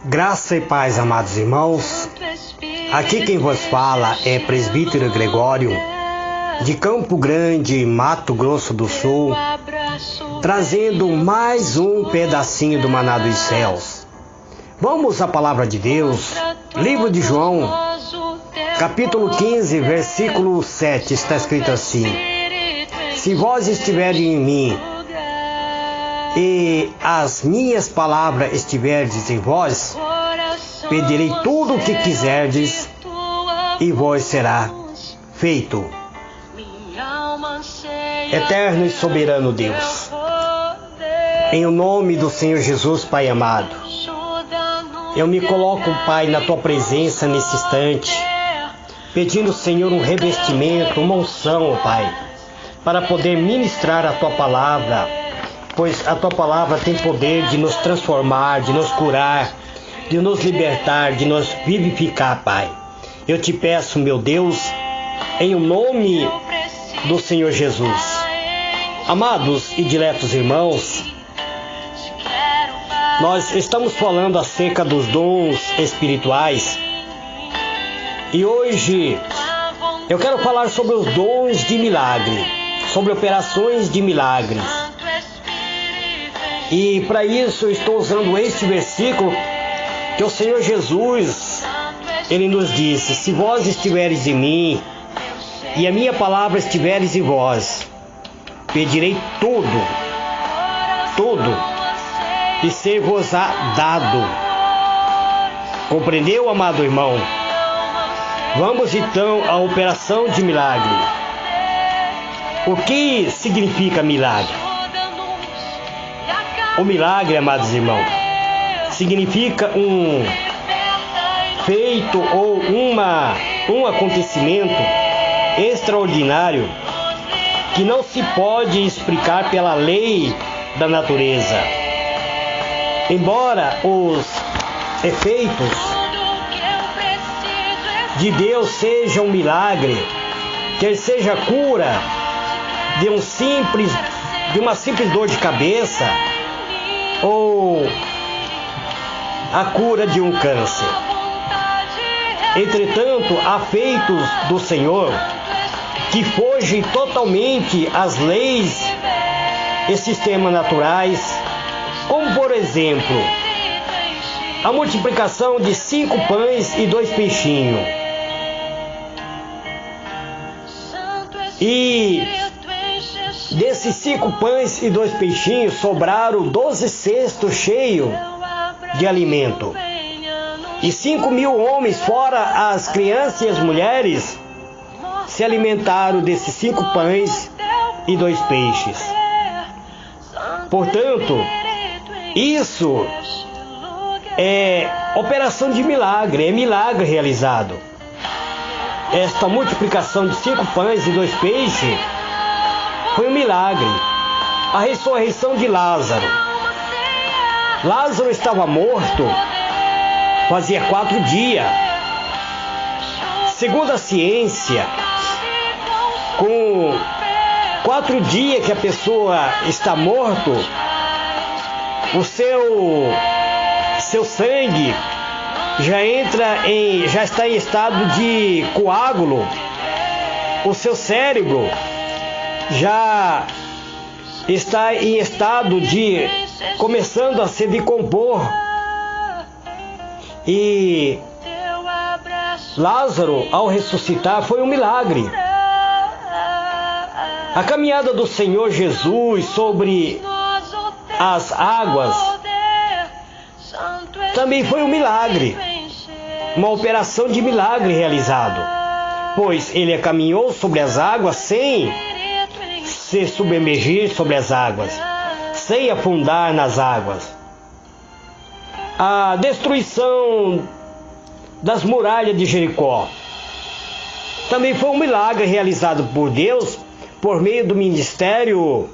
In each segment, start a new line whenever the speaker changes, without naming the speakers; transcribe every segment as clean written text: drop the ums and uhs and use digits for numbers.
Graça e paz, amados irmãos. Aqui quem vos fala é Presbítero Gregório, de Campo Grande, Mato Grosso do Sul, trazendo mais um pedacinho do maná dos céus. Vamos à palavra de Deus, livro de João, capítulo 15, versículo 7, está escrito assim: Se vós estiverdes em mim, e as minhas palavras estiverdes em vós, pedirei tudo o que quiserdes, e vos será feito. Eterno e soberano Deus, em o nome do Senhor Jesus, Pai amado, eu me coloco, Pai, na Tua presença nesse instante, pedindo, Senhor, um revestimento, uma unção, Pai, para poder ministrar a Tua palavra, pois a Tua palavra tem poder de nos transformar, de nos curar, de nos libertar, de nos vivificar, Pai. Eu te peço, meu Deus, em o nome do Senhor Jesus. Amados e diletos irmãos, nós estamos falando acerca dos dons espirituais e hoje eu quero falar sobre os dons de milagre, sobre operações de milagres. E para isso eu estou usando este versículo que o Senhor Jesus, Ele nos disse: se vós estiveres em mim e a minha palavra estiveres em vós, pedirei tudo, e ser-vos-á dado. Compreendeu, amado irmão? Vamos então à operação de milagre. O que significa milagre? O milagre, amados irmãos, significa um feito ou um acontecimento extraordinário que não se pode explicar pela lei da natureza. Embora os efeitos de Deus sejam um milagre, quer seja a cura de uma simples dor de cabeça, ou a cura de um câncer. Entretanto, há feitos do Senhor que fogem totalmente às leis e sistemas naturais, como por exemplo, a multiplicação de 5 pães e 2 peixinhos. E desses 5 pães e 2 peixinhos, sobraram 12 cestos cheios de alimento. E 5.000 homens, fora as crianças e as mulheres, se alimentaram desses 5 pães e 2 peixes. Portanto, isso é operação de milagre, é milagre realizado. Esta multiplicação de 5 pães e 2 peixes foi um milagre. A ressurreição de Lázaro. Lázaro estava morto fazia 4 dias. Segundo a ciência, com 4 dias que a pessoa está morto, o seu sangue já está em estado de coágulo. O seu cérebro já está em estado de começando a se decompor. E Lázaro, ao ressuscitar, foi um milagre. A caminhada do Senhor Jesus sobre as águas também foi um milagre, uma operação de milagre realizado, pois ele caminhou sobre as águas sem se submergir sobre as águas, sem afundar nas águas. A destruição das muralhas de Jericó também foi um milagre realizado por Deus por meio do ministério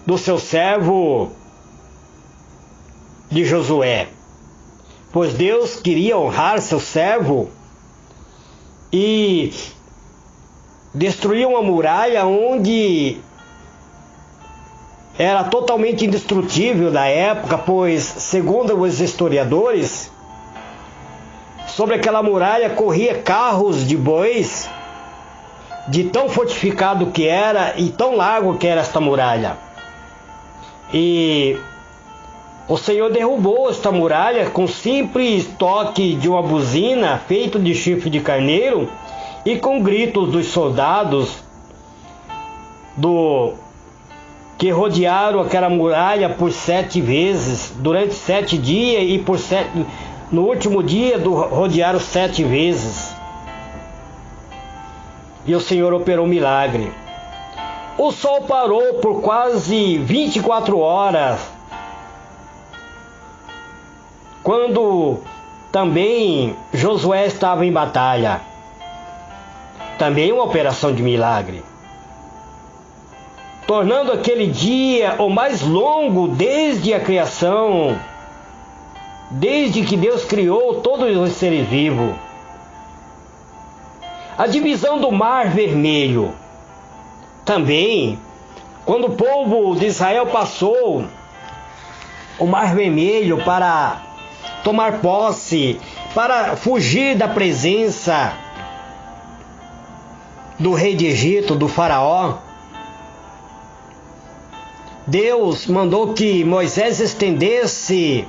do seu servo de Josué, pois Deus queria honrar seu servo e destruiu uma muralha onde era totalmente indestrutível na época, pois, segundo os historiadores, sobre aquela muralha corria carros de bois, de tão fortificado que era e tão largo que era esta muralha. E o Senhor derrubou esta muralha com simples toque de uma buzina feito de chifre de carneiro e com gritos dos soldados que rodearam aquela muralha por 7 vezes, durante 7 dias, e no último dia rodearam 7 vezes. E o Senhor operou um milagre. O sol parou por quase 24 horas, quando também Josué estava em batalha. Também uma operação de milagre, tornando aquele dia o mais longo desde a criação, desde que Deus criou todos os seres vivos. A divisão do Mar Vermelho. Também, quando o povo de Israel passou o Mar Vermelho para tomar posse, para fugir da presença do rei de Egito, do faraó, Deus mandou que Moisés estendesse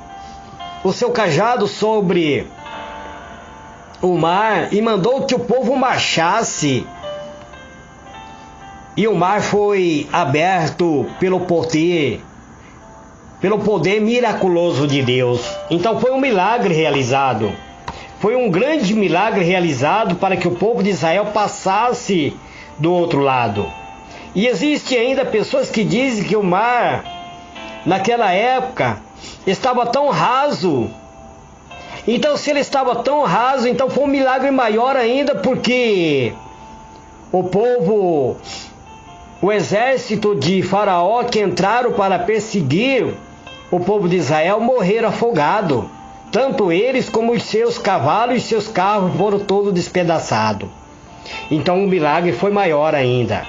o seu cajado sobre o mar e mandou que o povo marchasse. E o mar foi aberto pelo poder miraculoso de Deus. Então foi um milagre realizado. Foi um grande milagre realizado para que o povo de Israel passasse do outro lado. E existe ainda pessoas que dizem que o mar, naquela época, estava tão raso. Então, se ele estava tão raso, então foi um milagre maior ainda, porque o exército de Faraó que entraram para perseguir o povo de Israel morreram afogados. Tanto eles como os seus cavalos e seus carros foram todos despedaçados. Então o milagre foi maior ainda.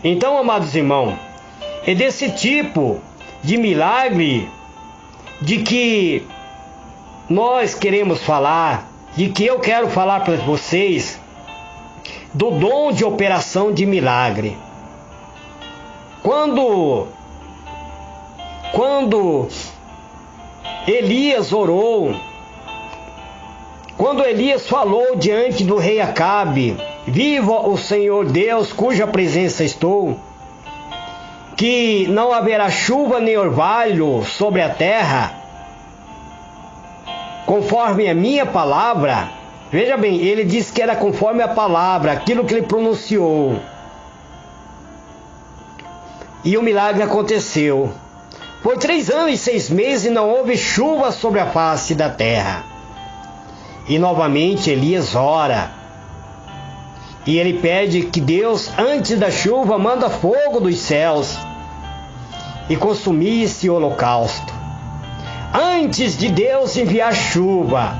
Então, amados irmãos, é desse tipo de milagre de que nós queremos falar, de que eu quero falar para vocês, do dom de operação de milagre. Quando Elias orou, quando Elias falou diante do rei Acabe: viva o Senhor Deus, cuja presença estou, que não haverá chuva nem orvalho sobre a terra, conforme a minha palavra. Veja bem, ele disse que era conforme a palavra, aquilo que ele pronunciou. E o milagre aconteceu. Por 3 anos e 6 meses e não houve chuva sobre a face da terra. E novamente Elias ora. E ele pede que Deus, antes da chuva, manda fogo dos céus e consumisse o holocausto. Antes de Deus enviar chuva,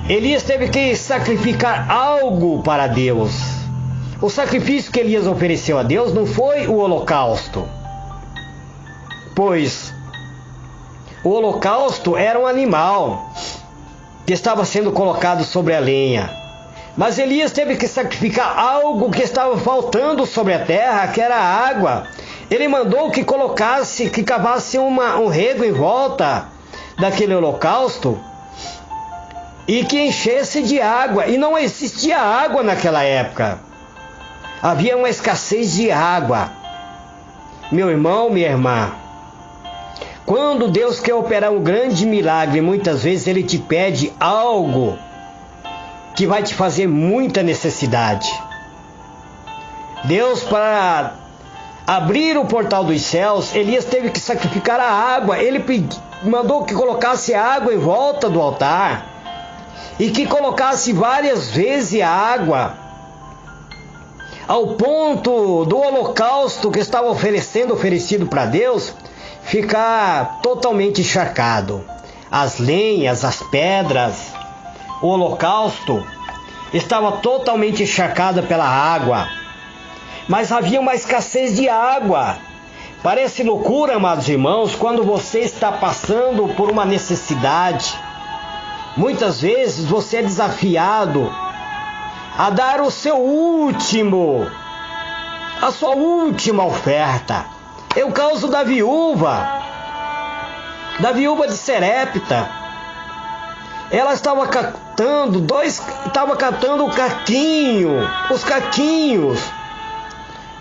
Elias teve que sacrificar algo para Deus. O sacrifício que Elias ofereceu a Deus não foi o holocausto, pois o holocausto era um animal que estava sendo colocado sobre a lenha. Mas Elias teve que sacrificar algo que estava faltando sobre a terra, que era a água. Ele mandou que cavasse um rego em volta daquele holocausto e que enchesse de água. E não existia água naquela época. Havia uma escassez de água. Meu irmão, minha irmã, quando Deus quer operar um grande milagre, muitas vezes Ele te pede algo que vai te fazer muita necessidade. Deus, para abrir o portal dos céus, Elias teve que sacrificar a água. Ele mandou que colocasse água em volta do altar e que colocasse várias vezes a água, ao ponto do holocausto que estava oferecido para Deus ficar totalmente encharcado. As lenhas, as pedras, o holocausto estava totalmente encharcado pela água. mas havia uma escassez de água. Parece loucura, amados irmãos, quando você está passando por uma necessidade. Muitas vezes você é desafiado a dar o seu último, a sua última oferta. É o caso da viúva de Serepta. Ela estava catando os caquinhos,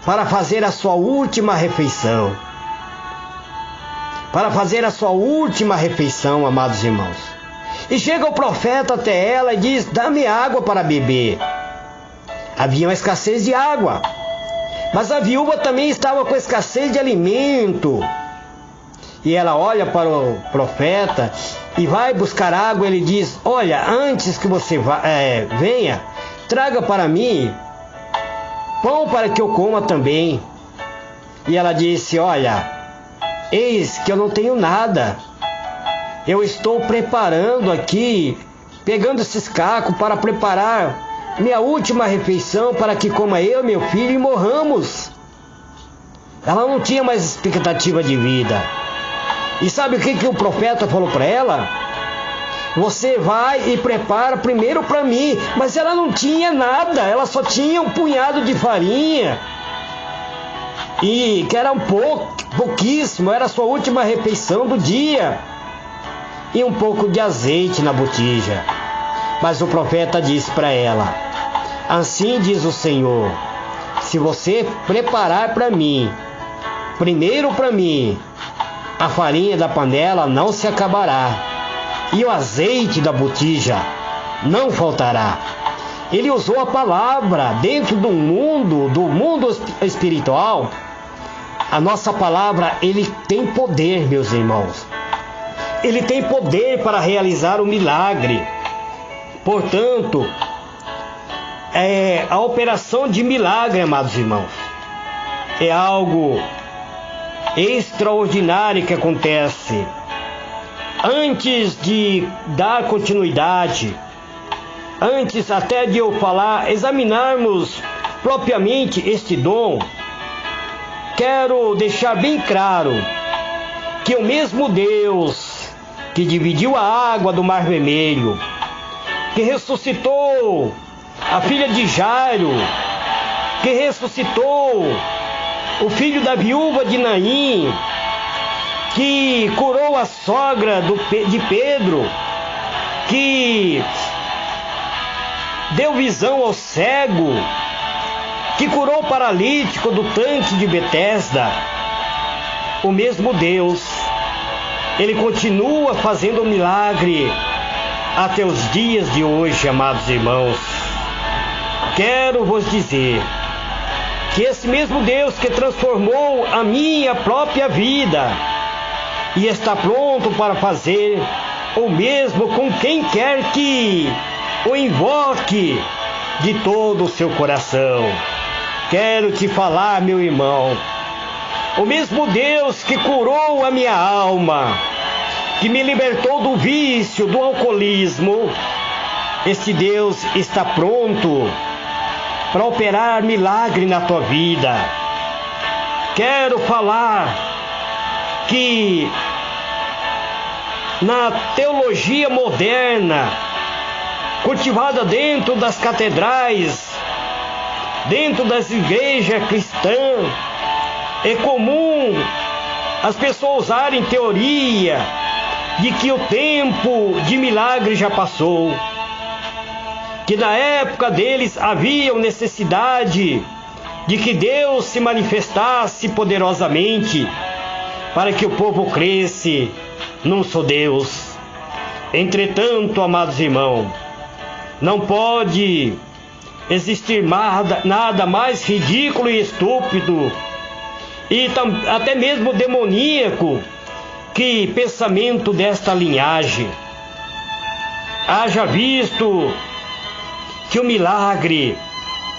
para fazer a sua última refeição. Amados irmãos. E chega o profeta até ela e diz: dá-me água para beber. Havia uma escassez de água, mas a viúva também estava com escassez de alimento. E ela olha para o profeta e vai buscar água. Ele diz: olha, antes que você venha, traga para mim pão para que eu coma também. E ela disse: olha, eis que eu não tenho nada. Eu estou preparando aqui, pegando esses cacos para preparar minha última refeição para que coma eu, meu filho, e morramos. Ela não tinha mais expectativa de vida. E sabe o que o profeta falou para ela? Você vai e prepara primeiro para mim. Mas ela não tinha nada, ela só tinha um punhado de farinha, e que era pouquíssimo, era a sua última refeição do dia, e um pouco de azeite na botija. Mas o profeta disse para ela: assim diz o Senhor, se você preparar para mim, primeiro para mim, a farinha da panela não se acabará, e o azeite da botija não faltará. Ele usou a palavra dentro do mundo espiritual. A nossa palavra, ele tem poder, meus irmãos. Ele tem poder para realizar o milagre. Portanto, a operação de milagre, amados irmãos, é algo extraordinário que acontece. Antes de dar continuidade, antes até de eu falar, examinarmos propriamente este dom, quero deixar bem claro que o mesmo Deus que dividiu a água do Mar Vermelho, que ressuscitou a filha de Jairo, que ressuscitou o filho da viúva de Naim, que curou a sogra de Pedro, que deu visão ao cego, que curou o paralítico do tanque de Betesda, o mesmo Deus, ele continua fazendo o milagre até os dias de hoje, amados irmãos. Quero vos dizer que esse mesmo Deus que transformou a minha própria vida e está pronto para fazer o mesmo com quem quer que o invoque de todo o seu coração. Quero te falar, meu irmão, o mesmo Deus que curou a minha alma, que me libertou do vício, do alcoolismo, esse Deus está pronto para operar milagre na tua vida. Quero falar que na teologia moderna, cultivada dentro das catedrais, dentro das igrejas cristãs, é comum as pessoas usarem teoria de que o tempo de milagre já passou, que na época deles havia necessidade de que Deus se manifestasse poderosamente para que o povo cresce num só Deus. Entretanto, amados irmãos, não pode existir nada mais ridículo e estúpido e até mesmo demoníaco que pensamento desta linhagem. Haja visto que o milagre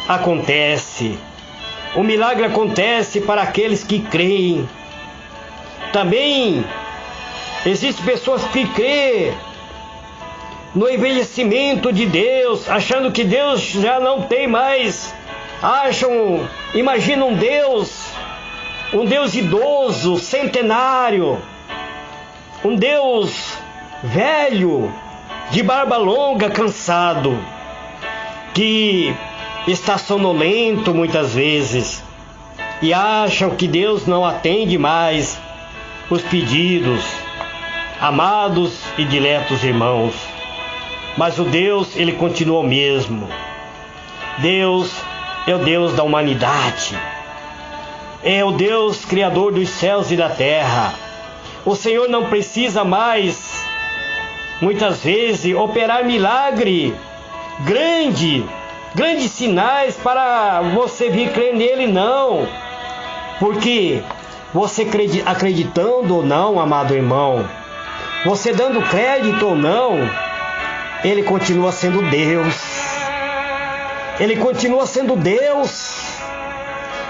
acontece. O milagre acontece para aqueles que creem. Também existem pessoas que creem no envelhecimento de Deus, achando que Deus já não tem mais Imagina um Deus idoso, centenário, um Deus velho, de barba longa, cansado, que está sonolento muitas vezes, e acham que Deus não atende mais os pedidos. Amados e diletos irmãos, mas o Deus, Ele continua o mesmo. Deus é o Deus da humanidade, é o Deus criador dos céus e da terra. O Senhor não precisa mais, muitas vezes, operar milagre grandes sinais para você vir crer nele, não. Porque você acreditando ou não, amado irmão, você dando crédito ou não, Ele continua sendo Deus. Ele continua sendo Deus.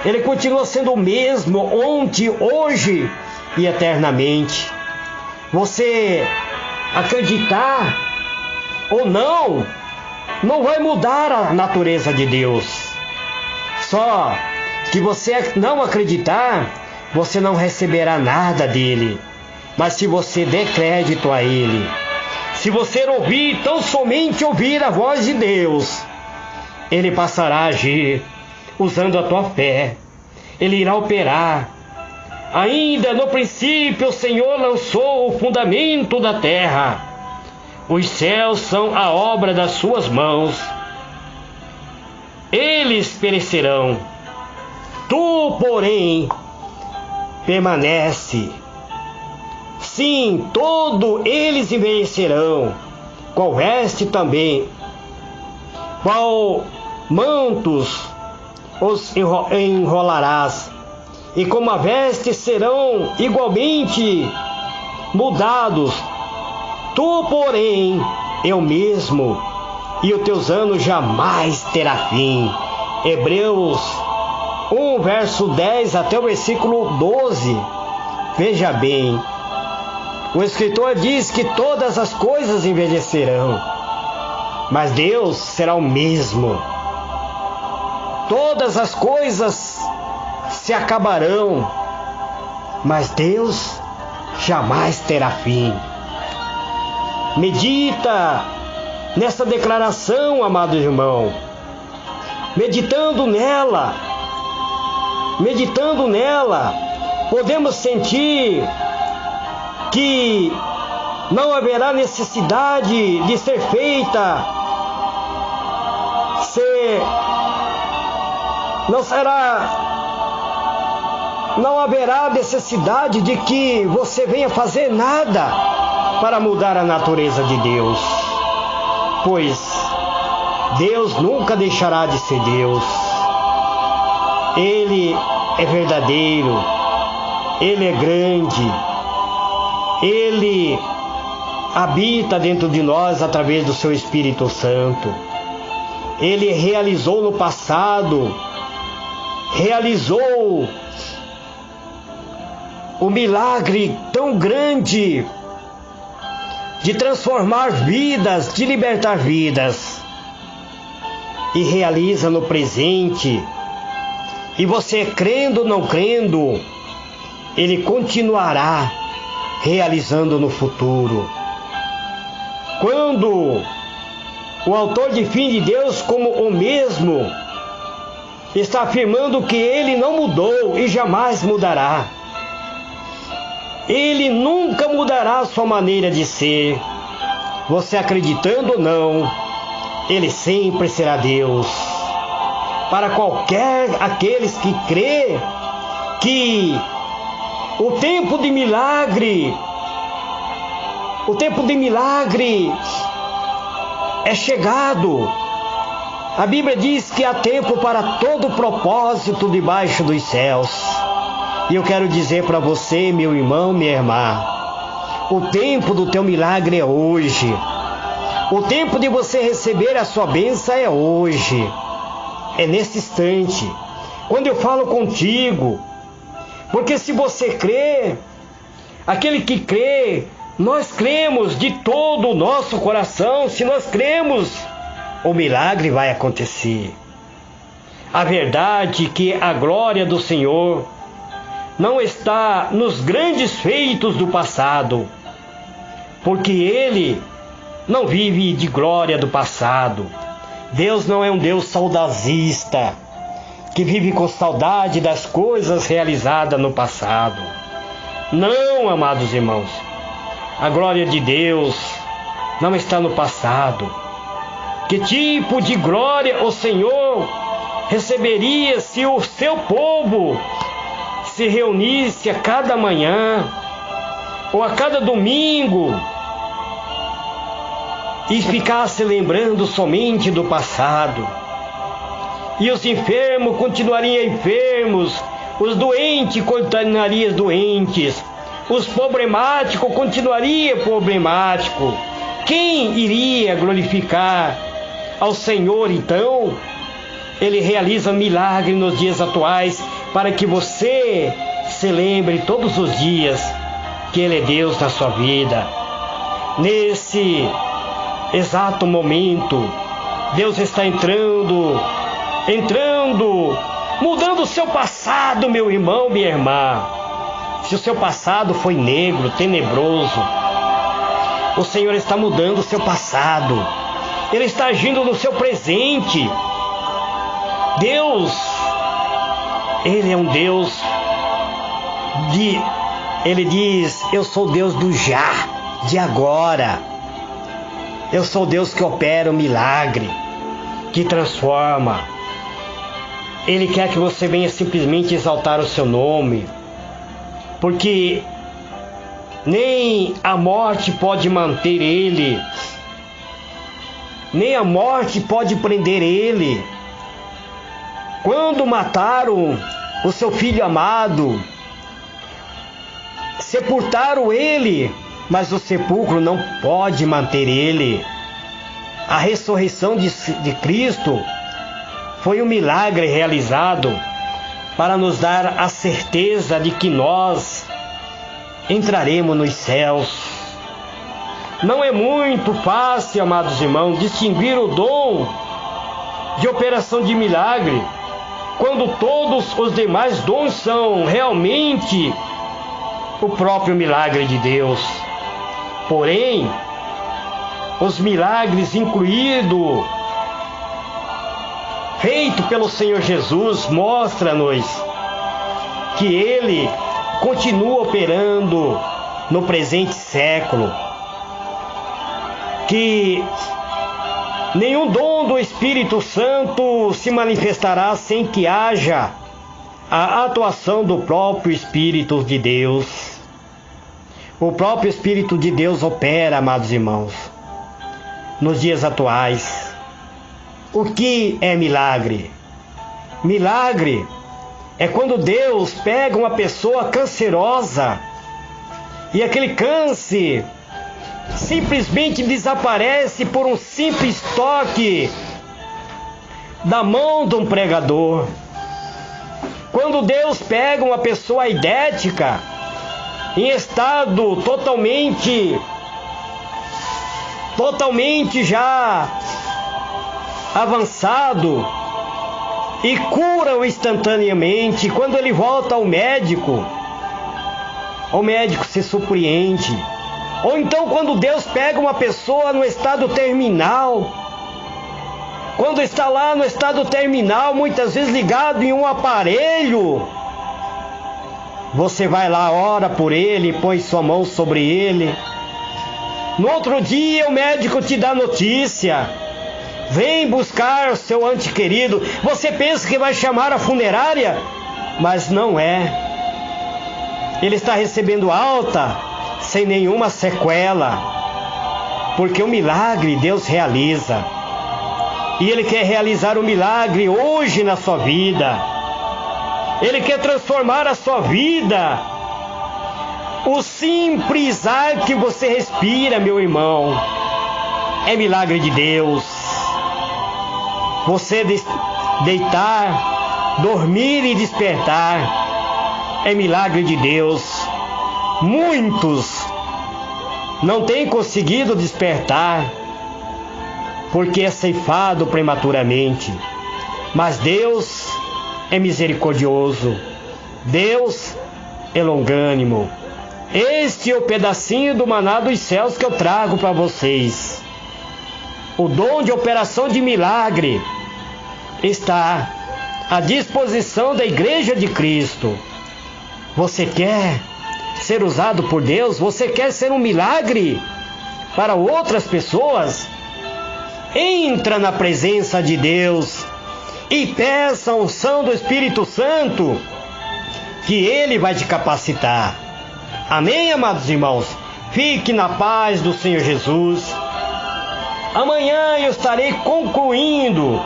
Ele continua sendo o mesmo ontem, hoje e eternamente. Você acreditar ou não, não vai mudar a natureza de Deus. Só que você não acreditar, você não receberá nada dele. Mas se você der crédito a Ele, se você ouvir, tão somente ouvir a voz de Deus, Ele passará a agir, usando a tua fé. Ele irá operar. Ainda no princípio o Senhor lançou o fundamento da terra. Os céus são a obra das suas mãos. Eles perecerão. Tu, porém, permanece. Sim, todos eles envelhecerão, qual veste também, qual mantos os enrolarás, e como a veste serão igualmente mudados. Tu, porém, eu mesmo, e os teus anos jamais terá fim. Hebreus 1, verso 10 até o versículo 12. Veja bem, o escritor diz que todas as coisas envelhecerão, mas Deus será o mesmo. Todas as coisas se acabarão, mas Deus jamais terá fim. Medita nessa declaração, amado irmão. Meditando nela, podemos sentir que não haverá necessidade de ser feita, não haverá necessidade de que você venha fazer nada para mudar a natureza de Deus, pois Deus nunca deixará de ser Deus. Ele é verdadeiro, Ele é grande, Ele habita dentro de nós através do seu Espírito Santo. Ele realizou no passado, realizou o milagre tão grande de transformar vidas, de libertar vidas, e realiza no presente. E você, crendo ou não crendo, Ele continuará realizando no futuro. Quando o autor de fim de Deus, como o mesmo, está afirmando que Ele não mudou e jamais mudará. Ele nunca mudará a sua maneira de ser. Você acreditando ou não, Ele sempre será Deus. Para qualquer aqueles que crê que o tempo de milagre é chegado. A Bíblia diz que há tempo para todo propósito debaixo dos céus. E eu quero dizer para você, meu irmão, minha irmã, o tempo do teu milagre é hoje. O tempo de você receber a sua bênção é hoje. É nesse instante, quando eu falo contigo. Porque se você crê, aquele que crê, nós cremos de todo o nosso coração. Se nós cremos, o milagre vai acontecer. A verdade é que a glória do Senhor não está nos grandes feitos do passado, porque Ele não vive de glória do passado. Deus não é um Deus saudosista, que vive com saudade das coisas realizadas no passado. Não, amados irmãos, a glória de Deus não está no passado. Que tipo de glória o Senhor receberia se o seu povo se reunisse a cada manhã ou a cada domingo e ficasse lembrando somente do passado? E os enfermos continuariam enfermos, os doentes continuariam doentes, os problemáticos continuariam problemáticos. Quem iria glorificar ao Senhor então? Ele realiza milagre nos dias atuais para que você se lembre todos os dias que Ele é Deus na sua vida. Nesse exato momento, Deus está entrando, mudando o seu passado, meu irmão, minha irmã. Se o seu passado foi negro, tenebroso, o Senhor está mudando o seu passado. Ele está agindo no seu presente. Deus, Ele é um Deus Ele diz: eu sou Deus do já, de agora. Eu sou Deus que opera o milagre, que transforma. Ele quer que você venha simplesmente exaltar o seu nome, porque nem a morte pode manter Ele, nem a morte pode prender Ele. Quando mataram o seu filho amado, sepultaram Ele, mas o sepulcro não pode manter Ele. A ressurreição de Cristo foi um milagre realizado para nos dar a certeza de que nós entraremos nos céus. Não é muito fácil, amados irmãos, distinguir o dom de operação de milagre, quando todos os demais dons são realmente o próprio milagre de Deus. Porém, os milagres incluídos, feito pelo Senhor Jesus, mostra-nos que Ele continua operando no presente século, que nenhum dom do Espírito Santo se manifestará sem que haja a atuação do próprio Espírito de Deus. O próprio Espírito de Deus opera, amados irmãos, nos dias atuais. O que é milagre? Milagre é quando Deus pega uma pessoa cancerosa e aquele câncer simplesmente desaparece por um simples toque da mão de um pregador. Quando Deus pega uma pessoa aidética em estado totalmente já avançado e cura-o instantaneamente, quando ele volta ao médico, o médico se surpreende. Ou então quando Deus pega uma pessoa no estado terminal, quando está lá no estado terminal, muitas vezes ligado em um aparelho, você vai lá, ora por ele, põe sua mão sobre ele. No outro dia o médico te dá notícia: vem buscar o seu ente querido. Você pensa que vai chamar a funerária, mas não é. Ele está recebendo alta sem nenhuma sequela, porque o milagre Deus realiza. E Ele quer realizar o milagre hoje na sua vida. Ele quer transformar a sua vida. O simples ar que você respira, meu irmão, é milagre de Deus. Você deitar, dormir e despertar é milagre de Deus. Muitos não têm conseguido despertar porque é ceifado prematuramente. Mas Deus é misericordioso, Deus é longânimo. Este é o pedacinho do maná dos céus que eu trago para vocês. O dom de operação de milagre está à disposição da Igreja de Cristo. Você quer ser usado por Deus? Você quer ser um milagre para outras pessoas? Entra na presença de Deus e peça a unção do Espírito Santo, que Ele vai te capacitar. Amém, amados irmãos? Fique na paz do Senhor Jesus. Amanhã eu estarei concluindo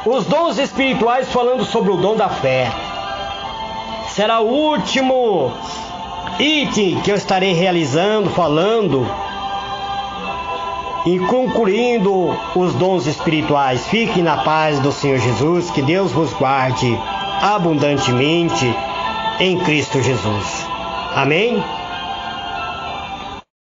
os dons espirituais, falando sobre o dom da fé. Será o último item que eu estarei realizando, falando e concluindo os dons espirituais. Fique na paz do Senhor Jesus, que Deus vos guarde abundantemente em Cristo Jesus. Amém?